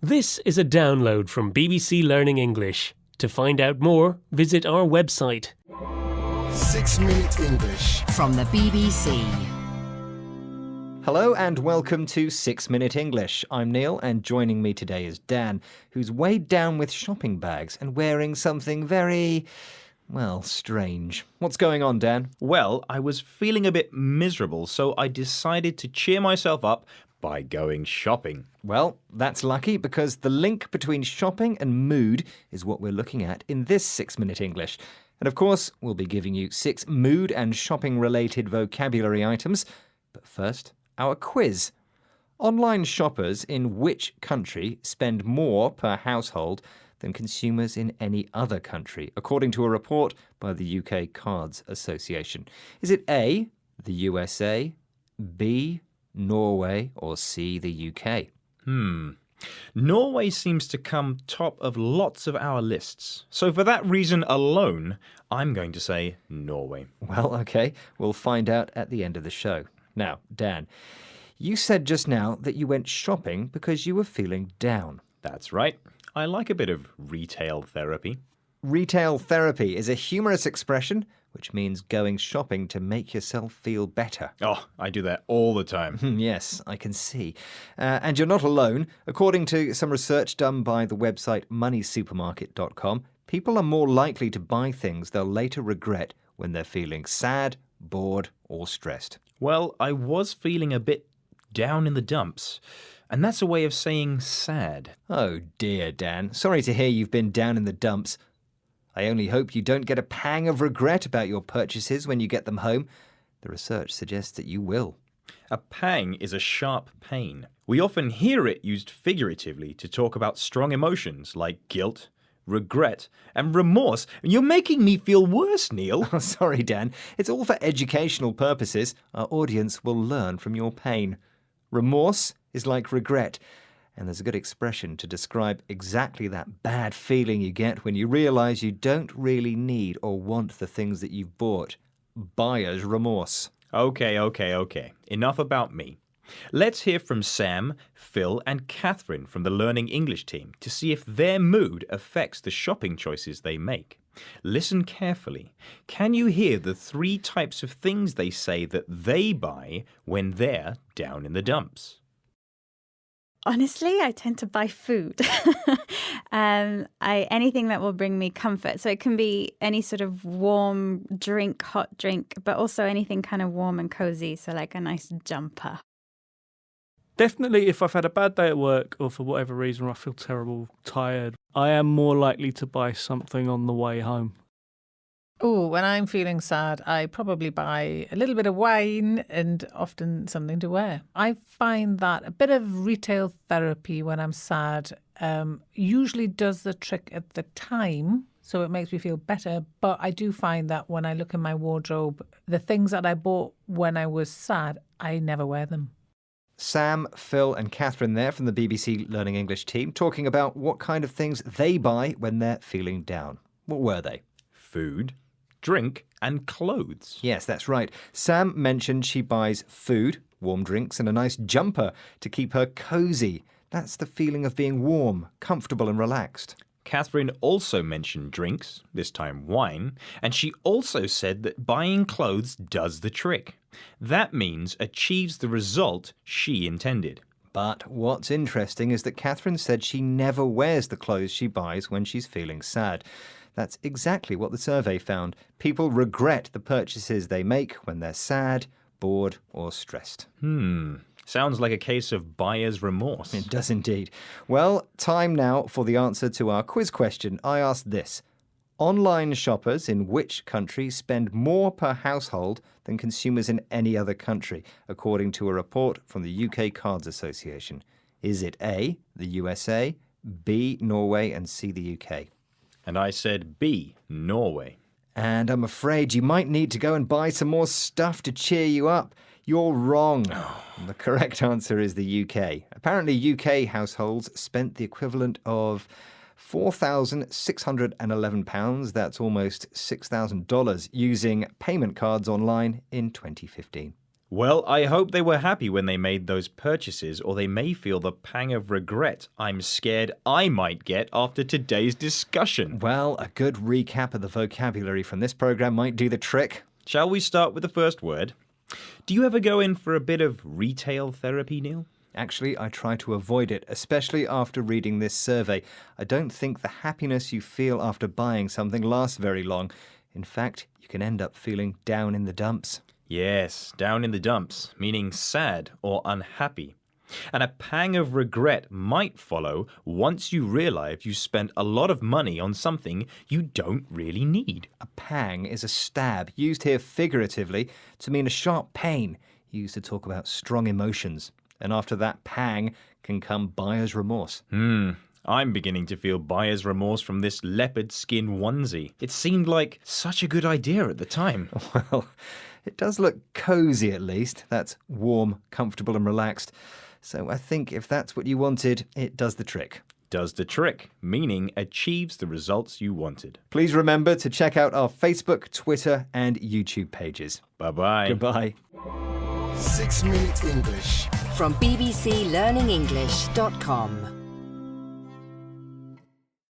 This is a download from BBC Learning English. To find out more, visit our website. 6 Minute English from the BBC. Hello and welcome to 6 Minute English. I'm Neil and joining me today is Dan, who's weighed down with shopping bags and wearing something very, well, strange. What's going on, Dan? Well, I was feeling a bit miserable, so I decided to cheer myself up by going shopping. Well, that's lucky because the link between shopping and mood is what we're looking at in this 6 Minute English. And of course, we'll be giving you 6 mood and shopping-related vocabulary items. But first, our quiz. Online shoppers in which country spend more per household than consumers in any other country, according to a report by the UK Cards Association? Is it A, the USA, B, Norway, or C, the UK? Norway seems to come top of lots of our lists. So for that reason alone, I'm going to say Norway. Well, okay, we'll find out at the end of the show. Now, Dan, you said just now that you went shopping because you were feeling down. That's right. I like a bit of retail therapy. Retail therapy is a humorous expression which means going shopping to make yourself feel better. Oh, I do that all the time. Yes, I can see. And you're not alone. According to some research done by the website moneysupermarket.com, people are more likely to buy things they'll later regret when they're feeling sad, bored, or stressed. Well, I was feeling a bit down in the dumps. And that's a way of saying sad. Oh dear, Dan. Sorry to hear you've been down in the dumps. I only hope you don't get a pang of regret about your purchases when you get them home. The research suggests that you will. A pang is a sharp pain. We often hear it used figuratively to talk about strong emotions like guilt, regret, and remorse. You're making me feel worse, Neil. Oh, sorry, Dan. It's all for educational purposes. Our audience will learn from your pain. Remorse is like regret. And there's a good expression to describe exactly that bad feeling you get when you realise you don't really need or want the things that you've bought. Buyer's remorse. Okay. Enough about me. Let's hear from Sam, Phil, and Catherine from the Learning English team to see if their mood affects the shopping choices they make. Listen carefully. Can you hear the 3 types of things they say that they buy when they're down in the dumps? Honestly, I tend to buy food. Anything that will bring me comfort. So it can be any sort of warm drink, hot drink, but also anything kind of warm and cozy. So like a nice jumper. Definitely if I've had a bad day at work or for whatever reason or I feel terrible, tired, I am more likely to buy something on the way home. Oh, when I'm feeling sad, I probably buy a little bit of wine and often something to wear. I find that a bit of retail therapy when I'm sad usually does the trick at the time, so it makes me feel better. But I do find that when I look in my wardrobe, the things that I bought when I was sad, I never wear them. Sam, Phil and Catherine there from the BBC Learning English team talking about what kind of things they buy when they're feeling down. What were they? Food, drink, and clothes. Yes, that's right. Sam mentioned she buys food, warm drinks, and a nice jumper to keep her cosy. That's the feeling of being warm, comfortable, and relaxed. Catherine also mentioned drinks, this time wine, and she also said that buying clothes does the trick. That means achieves the result she intended. But what's interesting is that Catherine said she never wears the clothes she buys when she's feeling sad. That's exactly what the survey found. People regret the purchases they make when they're sad, bored, or stressed. Sounds like a case of buyer's remorse. It does indeed. Well, time now for the answer to our quiz question. I asked this. Online shoppers in which country spend more per household than consumers in any other country, according to a report from the UK Cards Association? Is it A, the USA, B, Norway, and C, the UK? And I said B, Norway. And I'm afraid you might need to go and buy some more stuff to cheer you up. You're wrong. The correct answer is the UK. Apparently, UK households spent the equivalent of £4,611, that's almost $6,000, using payment cards online in 2015. Well, I hope they were happy when they made those purchases, or they may feel the pang of regret I'm scared I might get after today's discussion. Well, a good recap of the vocabulary from this program might do the trick. Shall we start with the first word? Do you ever go in for a bit of retail therapy, Neil? Actually, I try to avoid it, especially after reading this survey. I don't think the happiness you feel after buying something lasts very long. In fact, you can end up feeling down in the dumps. Yes, down in the dumps, meaning sad or unhappy. And a pang of regret might follow once you realize you spent a lot of money on something you don't really need. A pang is a stab, used here figuratively to mean a sharp pain, used to talk about strong emotions. And after that pang can come buyer's remorse. I'm beginning to feel buyer's remorse from this leopard skin onesie. It seemed like such a good idea at the time. Well, it does look cozy at least. That's warm, comfortable and relaxed. So I think if that's what you wanted, it does the trick. Does the trick, meaning achieves the results you wanted. Please remember to check out our Facebook, Twitter and YouTube pages. Bye-bye. Goodbye. 6 Minute English. From bbclearningenglish.com.